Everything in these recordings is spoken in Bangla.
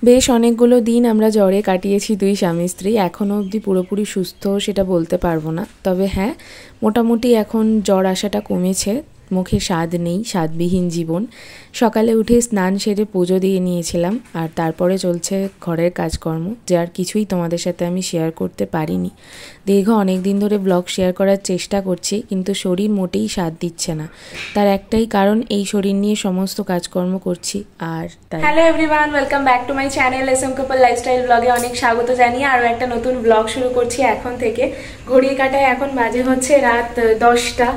বেশ অনেকগুলো দিন আমরা জ্বরে কাটিয়েছি দুই স্বামী স্ত্রী। এখনও অবধি পুরোপুরি সুস্থ সেটা বলতে পারবো না, তবে হ্যাঁ মোটামুটি এখন জ্বর আসাটা কমেছে। মুখে স্বাদ নেই, স্বাদবিহীন জীবন। সকালে উঠে স্নান সেরে পুজো দিয়ে নিয়েছিলাম, আর তারপরে চলছে ঘরের কাজকর্ম, যে আর কিছুই তোমাদের সাথে আমি শেয়ার করতে পারিনি। দীর্ঘ অনেক দিন ধরে ব্লগ শেয়ার করার চেষ্টা করছি, কিন্তু শরীর মোটেই সাথ দিচ্ছে না। তার একটাই কারণ, এই শরীর নিয়ে সমস্ত কাজকর্ম করছি। আর তাই hello everyone, welcome back to my channel SM couple lifestyle ব্লগে অনেক স্বাগত জানিয়ে আরও একটা নতুন ব্লগ শুরু করছি এখন থেকে। ঘড়ির কাঁটায় এখন বাজে হচ্ছে রাত 10টা।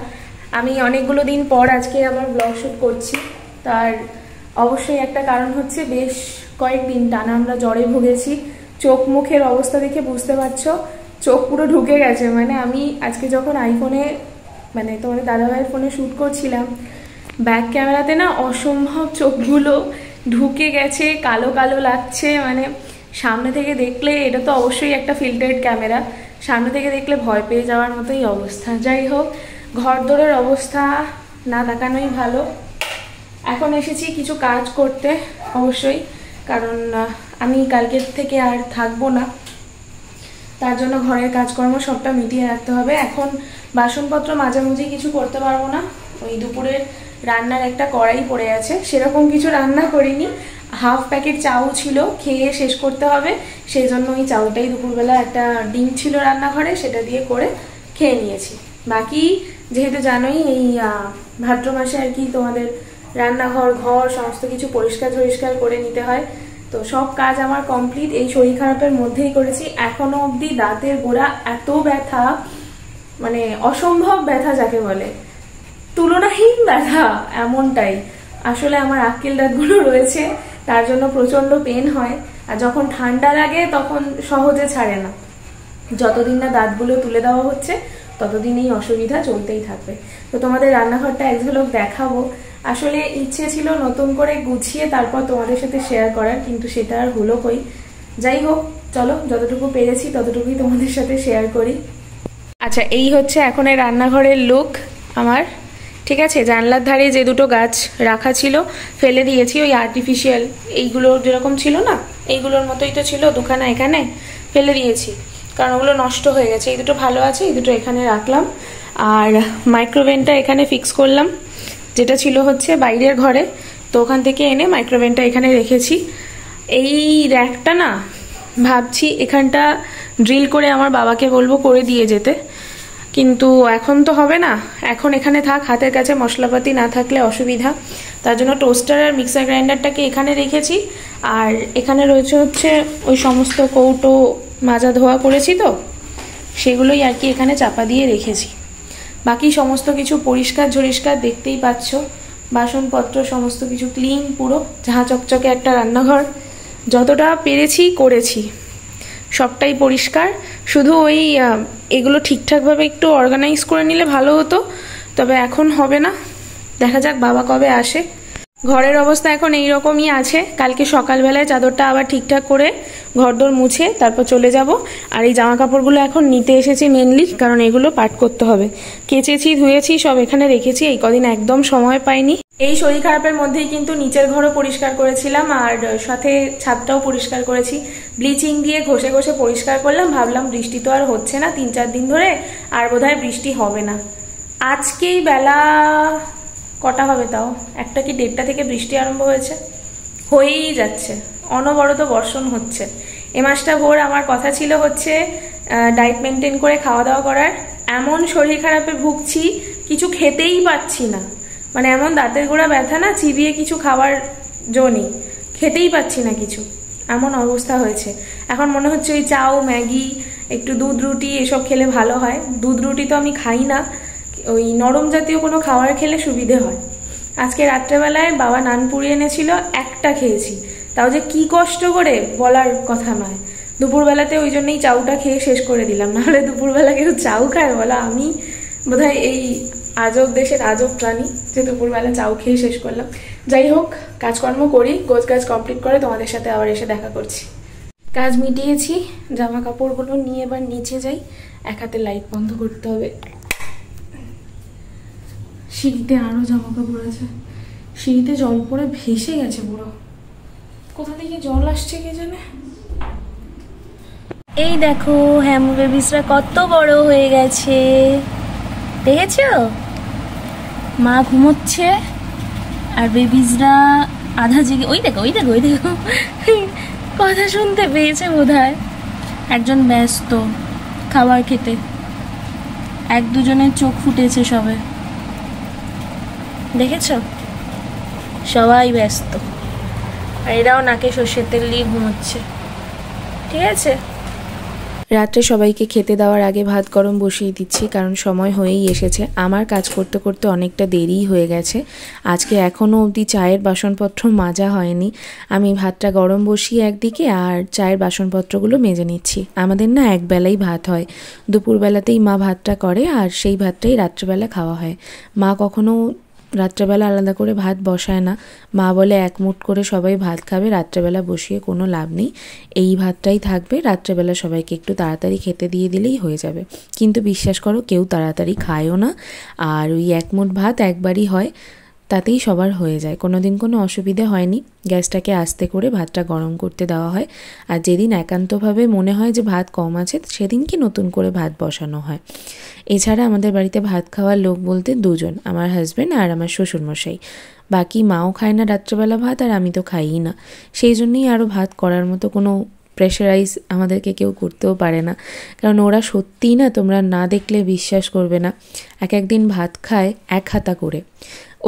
আমি অনেকগুলো দিন পর আজকে আবার ব্লগ শ্যুট করছি। তার অবশ্যই একটা কারণ হচ্ছে, বেশ কয়েকদিন টানা আমরা জ্বরে ভুগেছি। চোখ মুখের অবস্থা দেখে বুঝতে পারছো, চোখ পুরো ঢুকে গেছে। মানে আমি আজকে যখন আইফোনে, মানে তোমাদের দাদাভাইয়ের ফোনে শ্যুট করছিলাম, ব্যাক ক্যামেরাতে না অসম্ভব চোখগুলো ঢুকে গেছে, কালো কালো লাগছে। মানে সামনে থেকে দেখলে, এটা তো অবশ্যই একটা ফিল্টার্ড ক্যামেরা, সামনে থেকে দেখলে ভয় পেয়ে যাওয়ার মতোই অবস্থা। যাই হোক, ঘর দোরের অবস্থা না দেখানোই ভালো। এখন এসেছি কিছু কাজ করতে অবশ্যই, কারণ আমি কালকের থেকে আর থাকবো না। তার জন্য ঘরের কাজকর্ম সবটা মিটিয়ে রাখতে হবে। এখন বাসনপত্র মাঝামাঝি কিছু করতে পারবো না। ওই দুপুরের রান্নার একটা কড়াই পড়ে আছে, সেরকম কিছু রান্না করিনি। হাফ প্যাকেট চাউ ছিল, খেয়ে শেষ করতে হবে, সেই জন্য ওই চাউটাই দুপুরবেলা, একটা ডিম ছিল রান্নাঘরে, সেটা দিয়ে করে খেয়ে নিয়েছি। বাকি যেহেতু জানোই এই ভাদ্র মাসে আর কি তোমাদের রান্নাঘর ঘর সমস্ত কিছু পরিষ্কার করে নিতে হয়। তো সব কাজ আমার কমপ্লিট, এই শরীর খারাপের মধ্যেই করেছি। এখনো অবধি দাঁতের গোড়া এত ব্যথা, মানে অসম্ভব ব্যথা যাকে বলে, তুলনাহীন ব্যথা এমনটাই। আসলে আমার আক্কেল দাঁতগুলো রয়েছে, তার জন্য প্রচন্ড পেন হয়। আর যখন ঠান্ডা লাগে তখন সহজে ছাড়ে না। যতদিন না দাঁতগুলো তুলে দেওয়া হচ্ছে ততদিন এই অসুবিধা চলতেই থাকবে। তো তোমাদের রান্নাঘরটা এক ঝলক দেখাবো। আসলে ইচ্ছে ছিল নতুন করে গুছিয়ে তারপর তোমাদের সাথে শেয়ার করার, কিন্তু সেটা আর হলো কই। যাই হোক, চলো যতটুকু পেরেছি ততটুকুই তোমাদের সাথে শেয়ার করি। আচ্ছা, এই হচ্ছে এখন এই রান্নাঘরের লুক আমার। ঠিক আছে, জানলার ধারে যে দুটো গাছ রাখা ছিল ফেলে দিয়েছি, ওই আর্টিফিশিয়াল এইগুলো যেরকম ছিল না, এইগুলোর মতোই তো ছিল দুখানা, এখানে ফেলে দিয়েছি কারণ ওগুলো নষ্ট হয়ে গেছে। এই দুটো ভালো আছে, এই দুটো এখানে রাখলাম। আর মাইক্রোওভেনটা এখানে ফিক্স করলাম, যেটা ছিল হচ্ছে বাইরের ঘরে, তো ওখান থেকে এনে মাইক্রোওভেনটা এখানে রেখেছি। এই র্যাকটা না ভাবছি এখানটা ড্রিল করে আমার বাবাকে বলবো করে দিয়ে যেতে, কিন্তু এখন তো হবে না। এখন এখানে থাক, হাতের কাছে মশলাপাতি না থাকলে অসুবিধা। তার জন্য টোস্টার আর মিক্সার গ্রাইন্ডারটাকে এখানে রেখেছি। আর এখানে রয়েছে হচ্ছে ওই সমস্ত কৌটো মাজা ধোয়া করেছি, তো সেগুলোই আর কি এখানে চাপা দিয়ে রেখেছি। বাকি সমস্ত কিছু পরিষ্কার ঝরিষ্কার, দেখতেই পাচ্ছ। বাসনপত্র সমস্ত কিছু ক্লিন, পুরো ঝাঁ চকচকে একটা রান্নাঘর। যতটা পেরেছি করেছি, সবটাই পরিষ্কার। শুধু ওই এগুলো ঠিকঠাকভাবে একটু অর্গানাইজ করে নিলে ভালো হতো, তবে এখন হবে না। দেখা যাক বাবা কবে আসে। ঘরের অবস্থা এখন এইরকমই আছে। কালকে সকালবেলায় চাদরটা আবার ঠিকঠাক করে ঘরদোর মুছে তারপর চলে যাব। আর এই জামা কাপড়গুলো এখন নিতে এসেছি মেনলি, কারণ এগুলো পাট করতে হবে। কেচেছি, ধুয়েছি, সব এখানে রেখেছি। এই কদিন একদম সময় পাইনি। এই শরীর খারাপের মধ্যেই কিন্তু নিচের ঘরও পরিষ্কার করেছিলাম, আর সাথে ছাদটাও পরিষ্কার করেছি। ব্লিচিং দিয়ে ঘষে ঘষে পরিষ্কার করলাম। ভাবলাম বৃষ্টি তো আর হচ্ছে না 3-4 দিন ধরে, আর বোধহয় বৃষ্টি হবে না। আজকেই বেলা কটা হবে তাও, 1টা কি 1:30 থেকে বৃষ্টি আরম্ভ হয়েছে, হয়েই যাচ্ছে, অনবরত বর্ষণ হচ্ছে। এ মাসটা ভোর আমার কথা ছিল হচ্ছে ডায়েট মেনটেন করে খাওয়া দাওয়া করার। এমন শরীর খারাপে ভুগছি, কিছু খেতেই পাচ্ছি না। মানে এমন দাঁতের গোড়া ব্যথা না, চিবিয়ে কিছু খাবার জন্যই খেতেই পাচ্ছি না কিছু, এমন অবস্থা হয়েছে। এখন মনে হচ্ছে ওই চাউ, ম্যাগি, একটু দুধ রুটি এসব খেলে ভালো হয়। দুধ রুটি তো আমি খাই না, ওই নরম জাতীয় কোনো খাবার খেলে সুবিধে হয়। আজকে রাত্রেবেলায় বাবা নান পুরি এনেছিল, একটা খেয়েছি, তাও যে কি কষ্ট করে বলার কথা নয়। দুপুরবেলাতে ওই জন্যই চাউটা খেয়ে শেষ করে দিলাম, নাহলে দুপুরবেলা কেউ চাউ খায় বলো? আমি বোধহয় এই আজব দেশের আজব প্রাণী যে দুপুরবেলা চাউ খেয়ে শেষ করলাম। যাই হোক, কাজকর্ম করি, গোছ গাছ কমপ্লিট করে তোমাদের সাথে আবার এসে দেখা করছি। কাজ মিটিয়েছি, জামা কাপড়গুলো নিয়ে এবার নিচে যাই। এক হাতে লাইট বন্ধ করতে হবে। সিঁড়িতে আরো জামা কাপড় আছে, সিঁড়িতে জল পড়ে ভেসে গেছে পুরো। কোথা থেকে জল আসছে কে জানে। এই দেখো হ্যামু বেবিসরা কত বড় হয়ে গেছে, দেখেছো? মা ঘুমোচ্ছে আর বেবিসরা আধা জেগে, ওই দেখো ওই দেখো ওই দেখো কথা শুনতে পেয়েছে বোধহয়। একজন ব্যস্ত খাবার খেতে, এক দুজনের চোখ ফুটেছে সবে, দেখেছো? সবাই ব্যস্ত, আর এরাও নাকে সর্ষের তেল দিয়ে ঘুমোচ্ছে। ঠিক আছে, রাত্রে সবাইকে খেতে দেওয়ার আগে ভাত গরম বসিয়ে দিচ্ছি, কারণ সময় হয়েই এসেছে। আমার কাজ করতে করতে অনেকটা দেরিই হয়ে গেছে। আজকে এখনও অবধি চায়ের বাসনপত্র মাজা হয়নি। আমি ভাতটা গরম বসিয়ে একদিকে আর চায়ের বাসনপত্রগুলো মেজে নিচ্ছি। আমাদের না একবেলাই ভাত হয়, দুপুরবেলাতেই মা ভাতটা করে আর সেই ভাতটাই রাত্রেবেলা খাওয়া হয়। মা কখনো রাত্রেবেলা আলাদা করে ভাত বসায় না। মা বলে এক মুঠ করে সবাই ভাত খাবে, রাত্রেবেলা বসিয়ে কোনো লাভ নেই, এই ভাতটাই থাকবে, রাত্রেবেলা সবাইকে একটু তাড়াতাড়ি খেতে দিয়ে দিলেই হয়ে যাবে। কিন্তু বিশ্বাস করো কেউ তাড়াতাড়ি খায়ও না, আর ওই এক মুঠ ভাত একবারই হয়, তাতেই সবার হয়ে যায়। কোনো দিন কোনো অসুবিধে হয়নি। গ্যাসটাকে আস্তে করে ভাতটা গরম করতে দেওয়া হয়, আর যেদিন একান্তভাবে মনে হয় যে ভাত কম আছে সেদিনকে নতুন করে ভাত বসানো হয়। এছাড়া আমাদের বাড়িতে ভাত খাওয়ার লোক বলতে দুজন, আমার হাজব্যান্ড আর আমার শ্বশুরমশাই। বাকি মাও খায় না রাত্রেবেলা ভাত, আর আমি তো খাইই না। সেই জন্যই আরও ভাত করার মতো কোনো প্রেশারাইজ আমাদেরকে কেউ করতেও পারে না, কারণ ওরা সত্যিই না, তোমরা না দেখলে বিশ্বাস করবে না, এক একদিন ভাত খায় এক হাতা করে।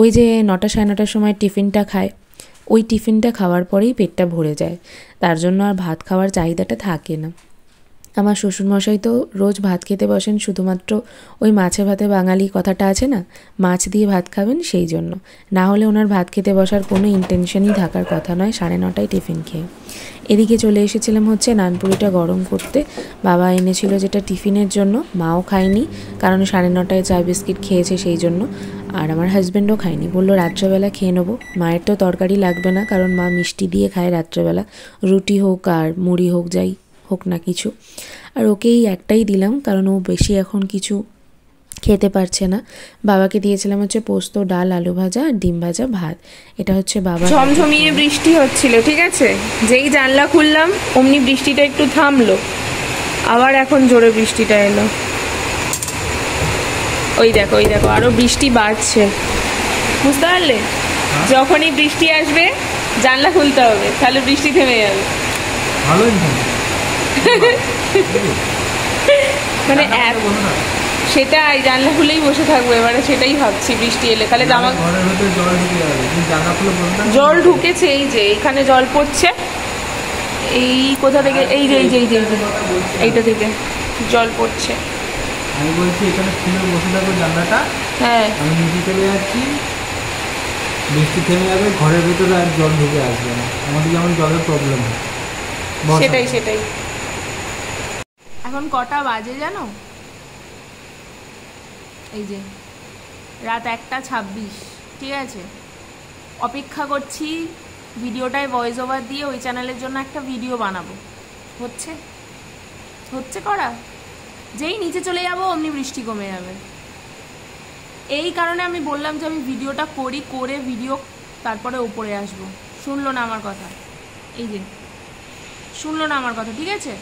ওই যে 9টা সাড়ে 9টার সময় টিফিনটা খায়, ওই টিফিনটা খাওয়ার পরেই পেটটা ভরে যায়, তার জন্য আর ভাত খাওয়ার চাহিদাটা থাকে না। আমার শ্বশুরমশাই তো রোজ ভাত খেতে বসেন শুধুমাত্র ওই মাছে ভাতে বাঙালি কথাটা আছে না, মাছ দিয়ে ভাত খাবেন, সেই জন্য। না হলে ওনার ভাত খেতে বসার কোনো ইন্টেনশনই থাকার কথা নয় 9:30টায় টিফিন খেয়ে। এদিকে চলে এসেছিলাম হচ্ছে নানপুরিটা গরম করতে। বাবা এনেছিল যেটা টিফিনের জন্য, মাও খায়নি, কারণ 9:30টায় চা বিস্কিট খেয়েছে সেই জন্য। আর আমার হাজব্যান্ডও খায়নি, বললো রাত্রেবেলা খেয়ে নেবো। মায়ের তো তরকারি লাগবে না, কারণ মা মিষ্টি দিয়ে খায় রাত্রেবেলা, রুটি হোক আর মুড়ি হোক, যাই হোক না কিছু। আর ওকেই একটাই দিলাম, কারণ ও বেশি এখন কিছু খেতে পারছে না। বাবাকে দিয়েছিলাম হচ্ছে পোস্ত, ডাল, আলু ভাজা আর ডিম ভাজা ভাত। এটা হচ্ছে বাবা। ঝমঝমিয়ে বৃষ্টি হচ্ছিল, ঠিক আছে, যেই জানলা খুললাম অমনি বৃষ্টিটা একটু থামলো, আবার এখন জোরে বৃষ্টিটা এলো। ওই দেখো ওই দেখো, আরো বৃষ্টি বাড়ছে, বুঝতে পারলে? যখনই বৃষ্টি আসবে জানলা খুলতে হবে, তাহলে বৃষ্টি থেমে যাবে। মানে সেটাই, জানলা খুলেই বসে থাকবো এবারে, সেটাই ভাবছি বৃষ্টি এলে তাহলে জামা জল ঢুকেছে, এই যে এখানে জল পড়ছে, এই কোথা থেকে, এই যে এই যে এই যে এইটা থেকে জল পড়ছে। আমি বলছি এখানে খুলে বসে থাকো জানলাটা, হ্যাঁ আমি নিচে চলে যাচ্ছি, বৃষ্টি থেমে যাবে, ঘরের ভেতরে আর জল ঢুকে আসবে না, আমাদের যেমন জলের প্রবলেম হয়। সেটাই সেটাই। এখন কটা বাজে জানো? এই যে রাত 1:26, ঠিক আছে। অপেক্ষা করছি ভিডিওটায় ভয়েস ওভার দিয়ে ওই চ্যানেলের জন্য একটা ভিডিও বানাবো, হচ্ছে হচ্ছে করা, যেই নিচে চলে যাবো অমনি বৃষ্টি কমে যাবে। এই কারণে আমি বললাম যে আমি ভিডিওটা করি, করে ভিডিও তারপরে উপরে আসবো। শুনলো না আমার কথা, এই যে শুনলো না আমার কথা, ঠিক আছে।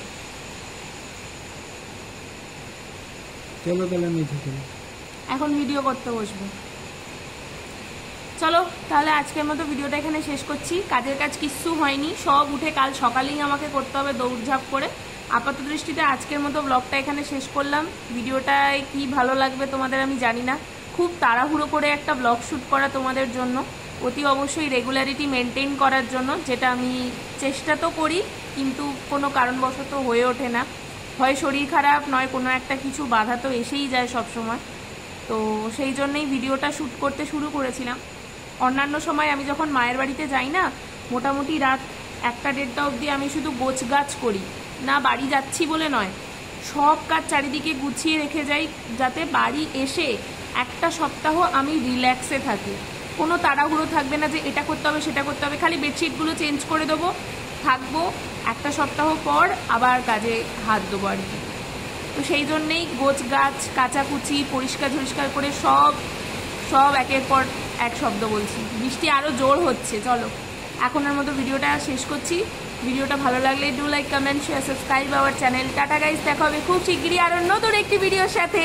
চলো তাহলে নিচে চলো, এখন ভিডিও করতে বসবো। চলো তাহলে আজকের মতো ভিডিওটা এখানে শেষ করছি। কাজের কাজ কিচ্ছু হয়নি, সব উঠে কাল সকালেই আমাকে করতে হবে দৌড়ঝাঁপ করে। আপাত দৃষ্টিতে আজকের মতো ব্লগটা এখানে শেষ করলাম। ভিডিওটায় কি ভালো লাগবে তোমাদের আমি জানি না, খুব তাড়াহুড়ো করে একটা ব্লগ শ্যুট করা তোমাদের জন্য, অতি অবশ্যই রেগুলারিটি মেনটেন করার জন্য, যেটা আমি চেষ্টা তো করি কিন্তু কোনো কারণবশত হয়ে ওঠে না, হয় শরীর খারাপ নয় কোনো একটা কিছু বাধা তো এসেই যায় সব সময়। তো সেই জন্যই ভিডিওটা শ্যুট করতে শুরু করেছিলাম। অন্যান্য সময় আমি যখন মায়ের বাড়িতে যাই না, মোটামুটি রাত 1টা-1:30টা অবধি আমি শুধু গোছগাছ করি, না বাড়ি যাচ্ছি বলে নয়, সব কাজ চারিদিকে গুছিয়ে রেখে যাই, যাতে বাড়ি এসে একটা সপ্তাহ আমি রিল্যাক্সে থাকি। কোনো তাড়াহুড়ো থাকবে না যে এটা করতে হবে সেটা করতে হবে, খালি বেডশিটগুলো চেঞ্জ করে দেবো, থাকবো, একটা সপ্তাহ পর আবার কাজে হাত দেবো আর কি। তো সেই জন্যেই গোছগাছ, কাচাকুচি, পরিষ্কার ঝরিষ্কার করে সব সব একের পর এক শব্দ বলছি। বৃষ্টি আরও জোর হচ্ছে, চলো। এখনের মতো ভিডিওটা শেষ করছি। ভিডিওটা ভালো লাগলে do like, comment, share, subscribe our channel. Tata guys, দেখা হবে খুব শিগগিরই আরও নতুন একটি ভিডিওর সাথে।